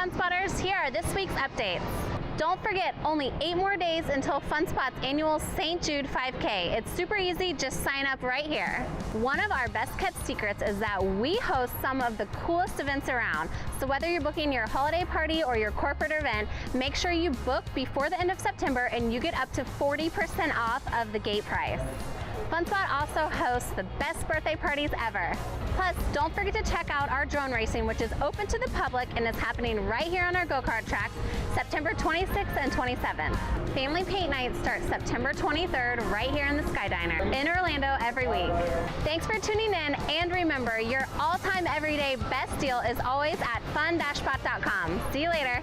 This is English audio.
Fun Spotters, here are this week's updates. Don't forget, only 8 more days until Fun Spot's annual St. Jude 5K. It's super easy, just sign up right here. One of our best kept secrets is that we host some of the coolest events around. So whether you're booking your holiday party or your corporate event, make sure you book before the end of September and you get up to 40% off of the gate price. Fun Spot also hosts the best birthday parties ever. Plus, don't forget to check out our drone racing, which is open to the public and is happening right here on our go-kart tracks, September 26th and 27th. Family Paint Night starts September 23rd right here in the Sky Diner in Orlando every week. Thanks for tuning in, and remember, your all-time everyday best deal is always at fun-spot.com. See you later.